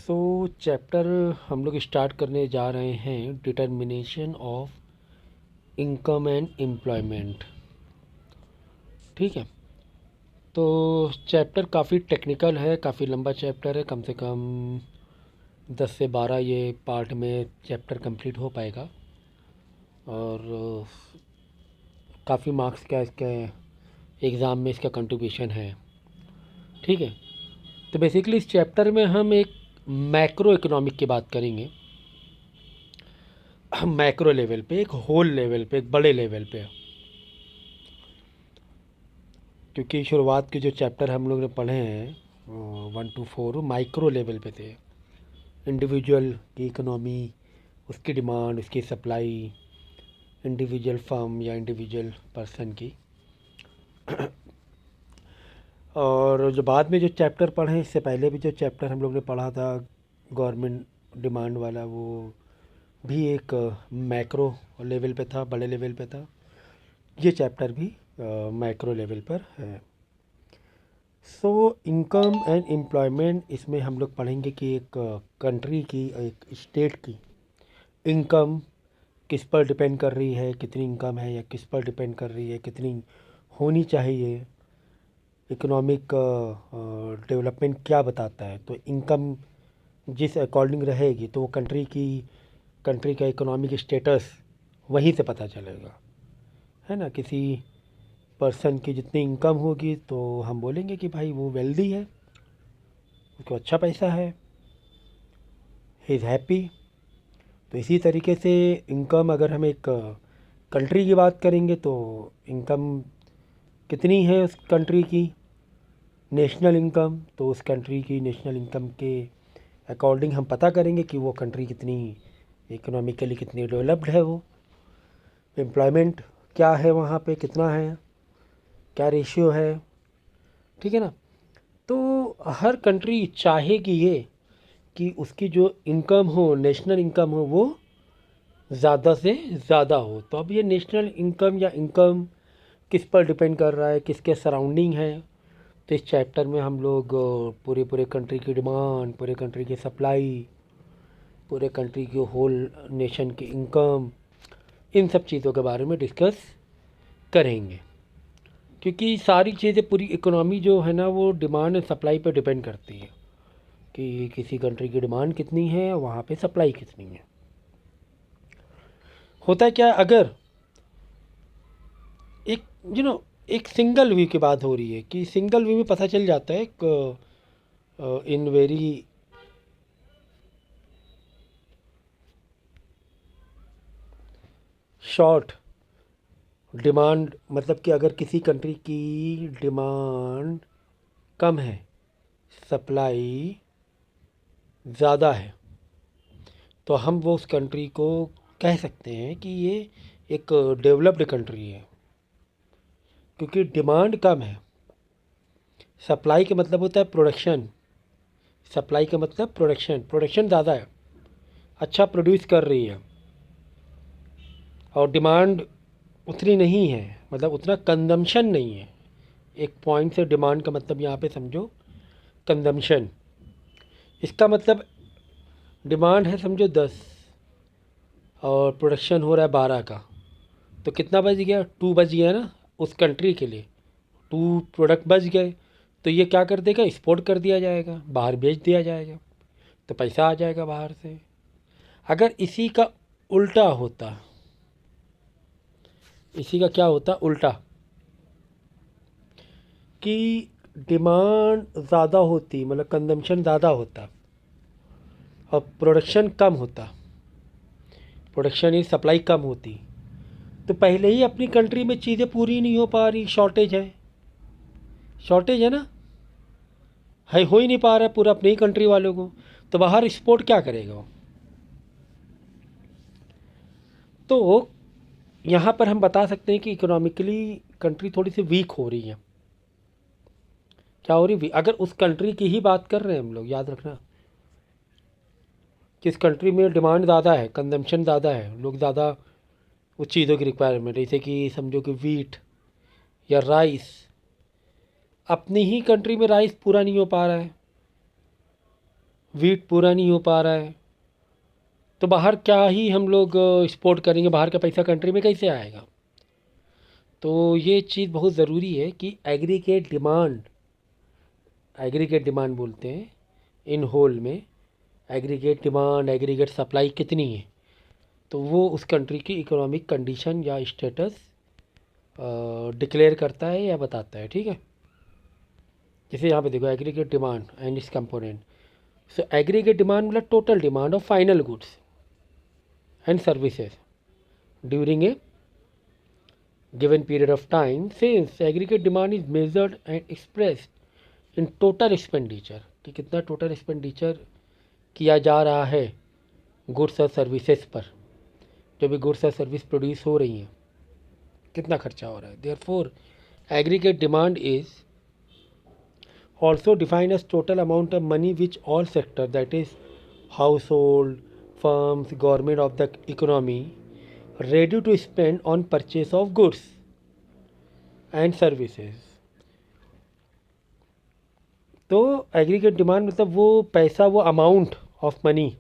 सो chapter हम लोग start करने जा रहे हैं determination of income and employment. ठीक है, तो चैप्टर काफ़ी टेक्निकल है, काफ़ी लंबा चैप्टर है। कम से कम 10 से 12 ये पार्ट में चैप्टर कंप्लीट हो पाएगा और काफ़ी मार्क्स का इसके एग्ज़ाम में इसका कंट्रीब्यूशन है। ठीक है, तो बेसिकली इस चैप्टर में हम एक मैक्रो इकोनॉमिक की बात करेंगे। मैक्रो लेवल पे, एक होल लेवल पे, एक बड़े लेवल पे, क्योंकि शुरुआत के जो चैप्टर हम लोग ने पढ़े हैं 1 to 4 माइक्रो लेवल पे थे। इंडिविजुअल की इकोनॉमी, उसकी डिमांड, उसकी सप्लाई, इंडिविजुअल फर्म या इंडिविजुअल पर्सन की। और जो बाद में जो चैप्टर पढ़े, इससे पहले भी जो चैप्टर हम लोग ने पढ़ा था गवर्नमेंट डिमांड वाला, वो भी एक मैक्रो लेवल पे था, बड़े लेवल पे था। ये चैप्टर भी मैक्रो लेवल पर है। सो इनकम एंड एम्प्लॉयमेंट, इसमें हम लोग पढ़ेंगे कि एक कंट्री की, एक स्टेट की इनकम किस पर डिपेंड कर रही है, कितनी इनकम है, या किस पर डिपेंड कर रही है, कितनी होनी चाहिए। इकोनॉमिक डेवलपमेंट क्या बताता है, तो इनकम जिस अकॉर्डिंग रहेगी तो वो कंट्री का इकोनॉमिक स्टेटस वहीं से पता चलेगा, है ना। किसी पर्सन की जितनी इनकम होगी तो हम बोलेंगे कि भाई वो वेल्दी है, उसको अच्छा पैसा है, ही इज़ हैप्पी। तो इसी तरीके से इनकम, अगर हम एक कंट्री की बात करेंगे तो इनकम कितनी है उस कंट्री की, नेशनल इनकम, तो उस कंट्री की नेशनल इनकम के अकॉर्डिंग हम पता करेंगे कि वो कंट्री कितनी इकोनॉमिकली कितनी डेवलप्ड है। वो एम्प्लॉयमेंट क्या है वहाँ पे, कितना है, क्या रेशियो है। ठीक है ना। तो हर कंट्री चाहेगी ये कि उसकी जो इनकम हो, नेशनल इनकम हो, वो ज़्यादा से ज़्यादा हो। तो अब ये नेशनल इनकम या इनकम किस पर डिपेंड कर रहा है, किसके सराउंडिंग है, तो इस चैप्टर में हम लोग पूरे पूरे कंट्री की डिमांड, पूरे कंट्री की सप्लाई, पूरे कंट्री की होल नेशन की इनकम, इन सब चीज़ों के बारे में डिस्कस करेंगे। क्योंकि सारी चीज़ें, पूरी इकोनॉमी जो है ना, वो डिमांड एंड सप्लाई पर डिपेंड करती है कि किसी कंट्री की डिमांड कितनी है, वहाँ पे सप्लाई कितनी है। होता है क्या, अगर एक एक सिंगल व्यू की बात हो रही है, कि सिंगल व्यू में पता चल जाता है इन वेरी शॉर्ट डिमांड, मतलब कि अगर किसी कंट्री की डिमांड कम है, सप्लाई ज़्यादा है, तो हम वो उस कंट्री को कह सकते हैं कि ये एक डेवलप्ड कंट्री है। क्योंकि डिमांड कम है, सप्लाई का मतलब होता है प्रोडक्शन, सप्लाई का मतलब प्रोडक्शन, प्रोडक्शन ज़्यादा है, अच्छा प्रोड्यूस कर रही है, और डिमांड उतनी नहीं है, मतलब उतना कंजम्पशन नहीं है। एक पॉइंट से डिमांड का मतलब यहाँ पे समझो कंजम्पशन। इसका मतलब डिमांड है समझो 10 और प्रोडक्शन हो रहा है 12 का, तो कितना बच गया, 2 बच गया ना उस कंट्री के लिए, 2 प्रोडक्ट बच गए। तो ये क्या कर देगा, एक्सपोर्ट कर दिया जाएगा, बाहर बेच दिया जाएगा, तो पैसा आ जाएगा बाहर से। अगर इसी का उल्टा होता, इसी का क्या होता उल्टा, कि डिमांड ज़्यादा होती, मतलब कंजम्पशन ज़्यादा होता और प्रोडक्शन कम होता, प्रोडक्शन ही सप्लाई कम होती, तो पहले ही अपनी कंट्री में चीज़ें पूरी नहीं हो पा रही, शॉर्टेज है, शॉर्टेज है ना, है, हो ही नहीं पा रहा है पूरा अपनी ही कंट्री वालों को, तो बाहर एक्सपोर्ट क्या करेगा वो। तो यहाँ पर हम बता सकते हैं कि इकोनॉमिकली कंट्री थोड़ी सी वीक हो रही है। क्या हो रही, अगर उस कंट्री की ही बात कर रहे हैं हम लोग, याद रखना, किस कंट्री में डिमांड ज़्यादा है, कंजम्पशन ज़्यादा है, लोग ज़्यादा उस चीज़ों की रिक्वायरमेंट, जैसे कि समझो कि वीट या राइस, अपनी ही कंट्री में राइस पूरा नहीं हो पा रहा है, वीट पूरा नहीं हो पा रहा है, तो बाहर क्या ही हम लोग एक्सपोर्ट करेंगे, बाहर का पैसा कंट्री में कैसे आएगा। तो ये चीज़ बहुत ज़रूरी है कि एग्रीगेट डिमांड बोलते हैं इन होल में। एग्रीगेट डिमांड, एग्रीगेट सप्लाई कितनी है, तो वो उस कंट्री की इकोनॉमिक कंडीशन या स्टेटस डिक्लेयर करता है या बताता है। ठीक है, जैसे यहाँ पे देखो एग्रीगेट डिमांड एंड इस कंपोनेंट। सो एग्रीगेट डिमांड मतलब total demand of final goods and services during a given period of time, since aggregate demand is measured and expressed in total expenditure, कि कितना टोटल एक्सपेंडिचर किया जा रहा है goods और services पर, जो भी गुड्स और सर्विस प्रोड्यूस हो रही हैं कितना खर्चा हो रहा है। Therefore aggregate demand is also defined as total amount of money which all sector, that is household, firms, government of the economy ready to spend on purchase of goods and services। तो aggregate demand मतलब वो पैसा, वो amount of money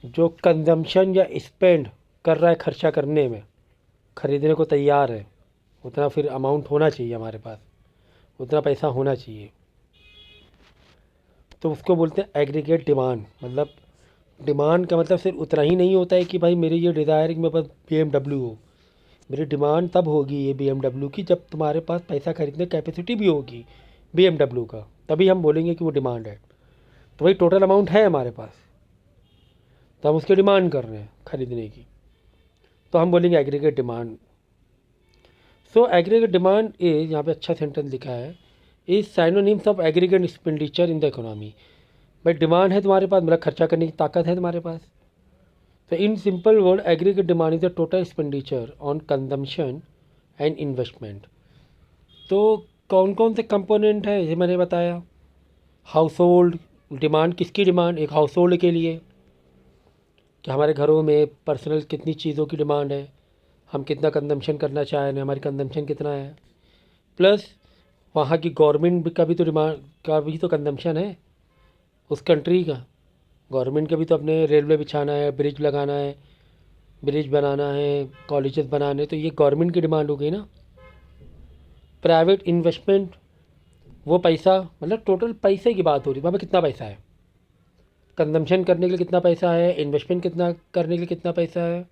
जो consumption या spend कर रहा है, खर्चा करने में, ख़रीदने को तैयार है, उतना फिर अमाउंट होना चाहिए हमारे पास, उतना पैसा होना चाहिए, तो उसको बोलते हैं एग्रीगेट डिमांड। मतलब डिमांड का मतलब सिर्फ उतना ही नहीं होता है कि भाई मेरी ये डिज़ायर है कि मेरे पास BMW हो। मेरी डिमांड तब होगी ये BMW की जब तुम्हारे पास पैसा खरीदने कैपेसिटी भी होगी BMW का, तभी हम बोलेंगे कि वो डिमांड है। तो भाई टोटल अमाउंट है हमारे पास, तो हम उसकी डिमांड कर रहे हैं खरीदने की, तो हम बोलेंगे aggregate demand. So aggregate demand is, यहाँ पे अच्छा सेंटेंस लिखा है, is synonyms of aggregate expenditure in the economy. भाई डिमांड है तुम्हारे पास, मतलब खर्चा करने की ताकत है तुम्हारे पास। तो in simple word aggregate demand is the total expenditure on consumption and investment. तो कौन कौन से कंपोनेंट है ये मैंने बताया। हाउस होल्ड डिमांड, किसकी डिमांड, एक हाउस होल्ड के लिए कि हमारे घरों में पर्सनल कितनी चीज़ों की डिमांड है, हम कितना कंजम्पशन करना चाह रहे हैं, हमारी कंजम्पशन कितना है, प्लस वहाँ की गवर्नमेंट का भी तो डिमांड का भी तो कंजम्पशन है उस कंट्री का। गवर्नमेंट का भी तो अपने रेलवे बिछाना है, ब्रिज लगाना है, ब्रिज बनाना है, कॉलेजेस बनाने, तो ये गवर्नमेंट की डिमांड हो गई ना। प्राइवेट इन्वेस्टमेंट, वो पैसा मतलब टोटल पैसे की बात हो रही है, वहाँ पे कितना पैसा है, कंजम्पशन करने के लिए कितना पैसा है, इन्वेस्टमेंट कितना करने के लिए कितना पैसा है,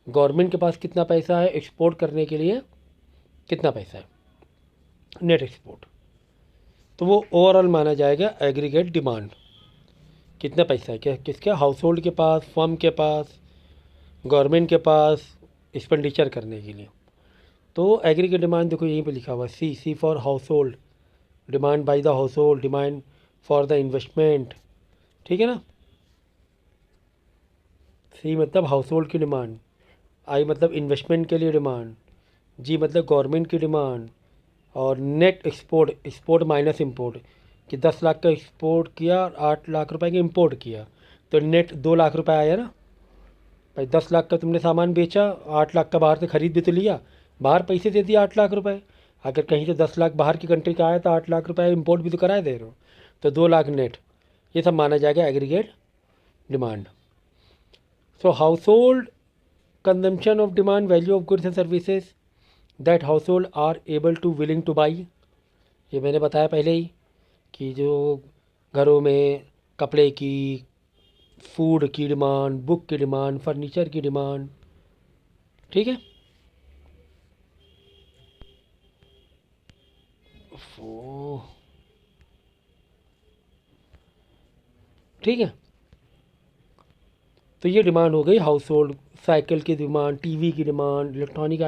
गवर्नमेंट के पास कितना पैसा है, एक्सपोर्ट करने के लिए कितना पैसा है, नेट एक्सपोर्ट। तो वो ओवरऑल माना जाएगा एग्रीगेट डिमांड। कितना पैसा है, क्या किसके, हाउस होल्ड के पास, फर्म के पास, गवर्नमेंट के पास एक्सपेंडिचर करने के लिए। तो एग्रीगेट डिमांड देखो यहीं पे लिखा हुआ है, C for household, demand by the household, demand for the investment. ठीक है ना, सी मतलब हाउस होल्ड की डिमांड, आई मतलब इन्वेस्टमेंट के लिए डिमांड, जी मतलब गवर्नमेंट की डिमांड, और net export, export minus import, कि 10 लाख का एक्सपोर्ट किया और 8 लाख रुपए का इंपोर्ट किया, तो नेट 2 लाख रुपए आया ना। भाई 10 लाख का तुमने सामान बेचा, 8 लाख का बाहर से ख़रीद भी तो लिया, बाहर पैसे दे दिए 8 लाख रुपए। अगर कहीं से 10 लाख बाहर की कंट्री का आया तो 8 लाख रुपए इंपोर्ट भी तो कराए दे रहे हो, तो 2 लाख नेट, ये सब माना जाएगा aggregate demand. So household consumption of demand, value of goods and services that household are able to willing to buy. ये मैंने बताया पहले ही कि जो घरों में कपड़े की, फूड की डिमांड, बुक की डिमांड, फर्नीचर की डिमांड। ठीक है, वो ठीक है, तो ये डिमांड हो गई हाउस होल्ड। साइकिल की डिमांड, टीवी की डिमांड, इलेक्ट्रॉनिक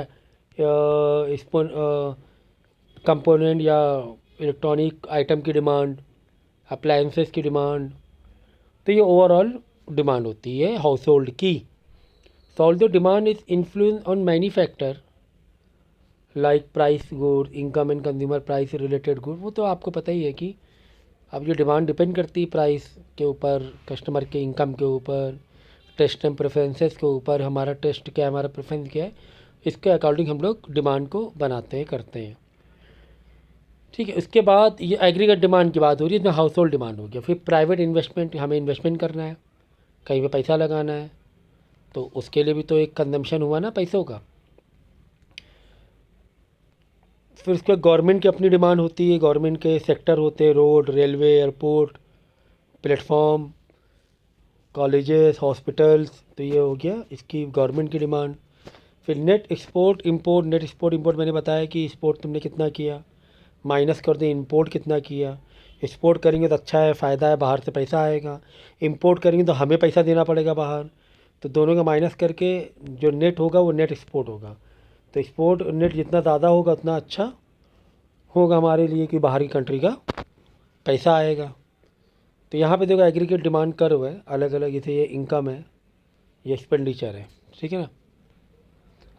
कंपोनेंट या इलेक्ट्रॉनिक आइटम की डिमांड, अप्लायंसेस की डिमांड। तो ये ओवरऑल डिमांड होती है हाउस होल्ड की। सो although demand is influence on many factor like price good, income and consumer price related good, वो तो आपको पता ही है कि अब ये डिमांड डिपेंड करती है प्राइस के ऊपर, कस्टमर के इनकम के ऊपर, टेस्ट एंड प्रेफरेंसेस के ऊपर, हमारा टेस्ट क्या है, हमारा प्रेफरेंस क्या है, इसके अकॉर्डिंग हम लोग डिमांड को बनाते हैं, करते हैं। ठीक है। उसके बाद ये एग्रीगेट डिमांड की बात हो रही है, इसमें हाउस होल्ड डिमांड हो गया। फिर प्राइवेट इन्वेस्टमेंट, हमें इन्वेस्टमेंट करना है, कहीं पे पैसा लगाना है, तो उसके लिए भी तो एक कंजम्पशन हुआ ना पैसों का। फिर उसके गवर्नमेंट की अपनी डिमांड होती है, गवर्नमेंट के सेक्टर होते हैं, road, railway, airport, platform, colleges, hospitals, तो ये हो गया इसकी गवर्नमेंट की डिमांड। फिर net export import, net export import मैंने बताया कि एक्सपोर्ट तुमने कितना किया, माइनस कर दे इंपोर्ट कितना किया। एक्सपोर्ट करेंगे तो अच्छा है, फ़ायदा है, बाहर से पैसा आएगा। इंपोर्ट करेंगे तो हमें पैसा देना पड़ेगा बाहर, तो दोनों का माइनस करके जो नेट होगा वो नेट एक्सपोर्ट होगा। तो एक्सपोर्ट नेट जितना ज़्यादा होगा उतना अच्छा होगा हमारे लिए कि बाहरी कंट्री का पैसा आएगा। तो यहाँ पे देखो एग्रीगेट डिमांड कर्व है अलग अलग, जैसे ये इनकम है, ये एक्सपेंडिचर है, ठीक है ना।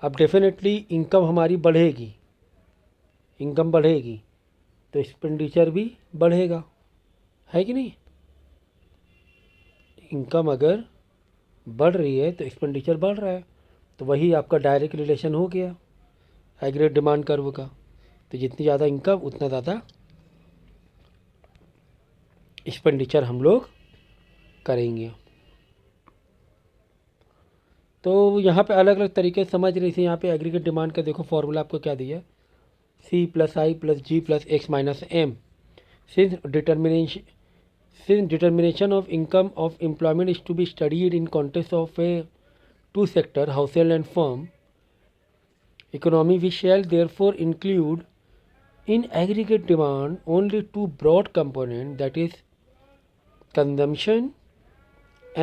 अब डेफिनेटली इनकम हमारी बढ़ेगी, इनकम बढ़ेगी तो एक्सपेंडिचर भी बढ़ेगा, है कि नहीं। इनकम अगर बढ़ रही है तो एक्सपेंडिचर बढ़ रहा है, तो वही आपका डायरेक्ट रिलेशन हो गया एग्रीगेट डिमांड कर्व का। तो जितनी ज़्यादा इनकम उतना ज़्यादा एक्सपेंडिचर हम लोग करेंगे। तो यहाँ पे अलग अलग तरीके से समझ रही थी। यहाँ पे एग्रीगेट डिमांड का देखो फॉर्मूला आपको क्या दिया है, C+I+G+X-M। Since determination of income of employment is to be studied in context of a two sector, household and firm economy, we shall therefore include in aggregate demand only two broad components, that is consumption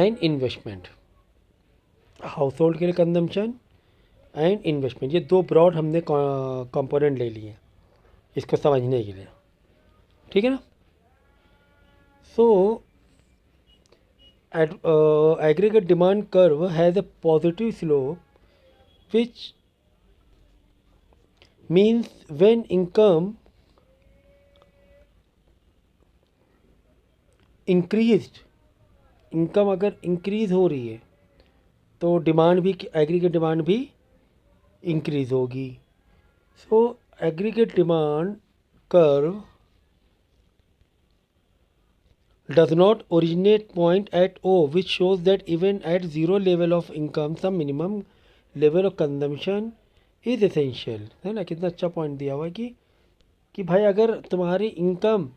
and investment। House hold के लिए consumption and investment, ये दो broad हमने component ले लिए इसको समझने के लिए, ठीक है ना। सो aggregate demand curve has a positive slope, which means when income increased, income अगर इंक्रीज़ हो रही है तो डिमांड भी, एग्रीगेट डिमांड भी इंक्रीज़ होगी। So aggregate demand curve does not originate point at O, which shows that even at zero level of income some minimum level of consumption is essential, है ना। कितना अच्छा पॉइंट दिया हुआ है कि भाई अगर तुम्हारी इनकम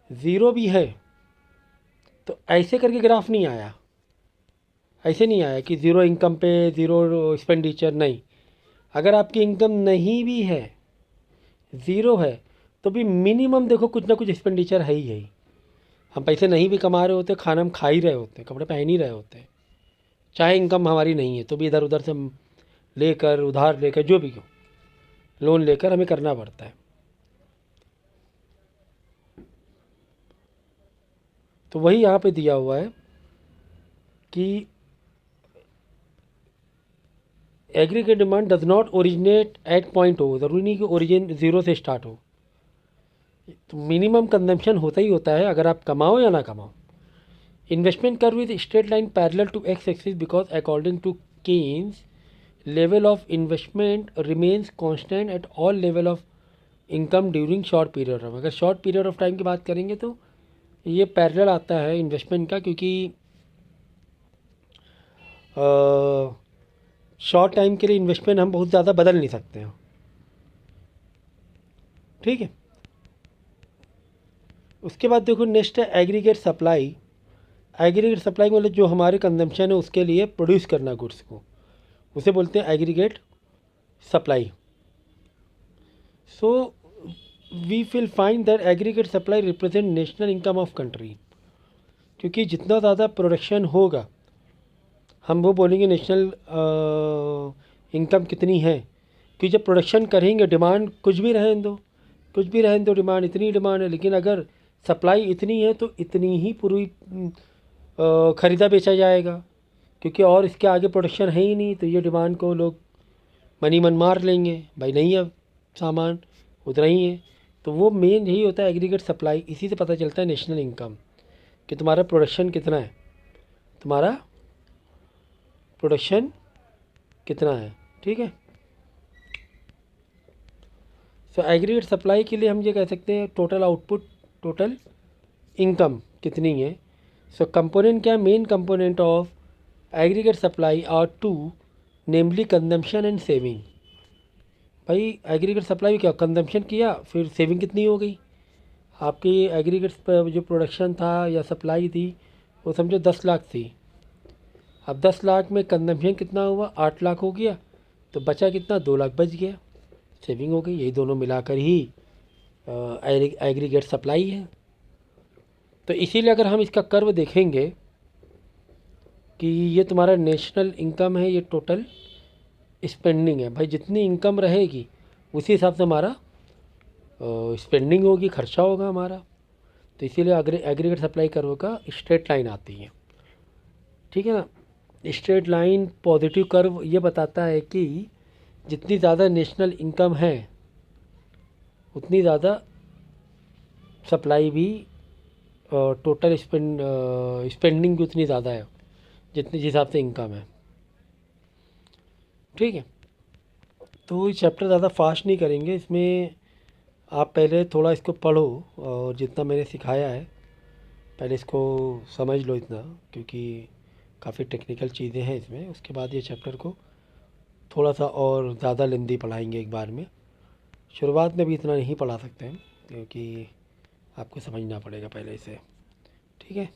ज़ीरो भी है तो ऐसे करके ग्राफ नहीं आया, ऐसे नहीं आया कि ज़ीरो इनकम पे ज़ीरो एक्सपेंडिचर, नहीं। अगर आपकी इनकम नहीं भी है, ज़ीरो है, तो भी मिनिमम देखो कुछ ना कुछ एक्सपेंडिचर है ही है ही। हम पैसे नहीं भी कमा रहे होते, खाना हम खा ही रहे होते, कपड़े पहन ही रहे होते, चाहे इनकम हमारी नहीं है तो भी इधर उधर से लेकर, उधार लेकर, जो भी हो, लोन लेकर हमें करना पड़ता है। तो वही यहाँ पे दिया हुआ है कि aggregate demand does not originate at point हो, ज़रूरी नहीं कि ओरिजिन ज़ीरो से स्टार्ट हो, तो मिनिमम कंजम्पशन होता ही होता है अगर आप कमाओ या ना कमाओ। Investment curve with straight line parallel to X axis because according to Keynes level of investment remains constant at all level of income during short period of. अगर शॉर्ट पीरियड ऑफ टाइम की बात करेंगे तो ये parallel आता है investment का, क्योंकि शॉर्ट टाइम के लिए इन्वेस्टमेंट हम बहुत ज़्यादा बदल नहीं सकते हैं, ठीक है। उसके बाद देखो नेक्स्ट है एग्रीगेट सप्लाई। एग्रीगेट सप्लाई मतलब जो हमारे कंजम्पशन है उसके लिए प्रोड्यूस करना गुड्स को, उसे बोलते हैं aggregate supply. So we will find that aggregate supply represent national income of country, क्योंकि जितना ज़्यादा प्रोडक्शन होगा हम वो बोलेंगे नेशनल इनकम कितनी है। क्योंकि जब प्रोडक्शन करेंगे, डिमांड कुछ भी रहने दो, कुछ भी रहने दो, डिमांड इतनी डिमांड है, लेकिन अगर सप्लाई इतनी है तो इतनी ही पूरी ख़रीदा बेचा जाएगा, क्योंकि और इसके आगे प्रोडक्शन है ही नहीं। तो ये डिमांड को लोग मनी मन मार लेंगे, भाई नहीं है सामान, उतना ही है। तो वो मेन यही होता है एग्रीगेट सप्लाई। इसी से पता चलता है नेशनल इनकम कि तुम्हारा प्रोडक्शन कितना है, तुम्हारा प्रोडक्शन कितना है, ठीक है। सो एग्रीगेट सप्लाई के लिए हम ये कह सकते हैं टोटल आउटपुट, टोटल इनकम कितनी है। सो कंपोनेंट क्या, main component of aggregate supply are two, namely consumption and saving. भाई एग्रीगेट सप्लाई क्या, कंजम्पशन किया फिर सेविंग कितनी हो गई आपकी। एग्रीगेट्स पर जो प्रोडक्शन था या सप्लाई थी वो समझो 10 लाख थी, अब 10 लाख में कंजम्पशन कितना हुआ, 8 लाख हो गया, तो बचा कितना, 2 लाख बच गया, सेविंग हो गई। यही दोनों मिलाकर ही एग्रीगेट सप्लाई है। तो इसीलिए अगर हम इसका कर्व देखेंगे कि ये तुम्हारा नेशनल इनकम है, ये टोटल स्पेंडिंग है। भाई जितनी इनकम रहेगी उसी हिसाब से हमारा स्पेंडिंग होगी, खर्चा होगा हमारा। तो इसीलिए एग्रीगेट सप्लाई कर्व का स्ट्रेट लाइन आती है, ठीक है ना। स्ट्रेट लाइन पॉजिटिव कर्व ये बताता है कि जितनी ज़्यादा नेशनल इनकम है उतनी ज़्यादा सप्लाई भी, टोटल स्पेंडिंग भी उतनी ज़्यादा है जितनी, जिस हिसाब से इनकम है, ठीक है। तो ये चैप्टर ज़्यादा फास्ट नहीं करेंगे, इसमें आप पहले थोड़ा इसको पढ़ो और जितना मैंने सिखाया है पहले इसको समझ लो इतना, क्योंकि काफ़ी टेक्निकल चीज़ें हैं इसमें। उसके बाद ये चैप्टर को थोड़ा सा और ज़्यादा लेंदी पढ़ाएंगे एक बार में। शुरुआत में भी इतना नहीं पढ़ा सकते हैं क्योंकि आपको समझना पड़ेगा पहले इसे, ठीक है।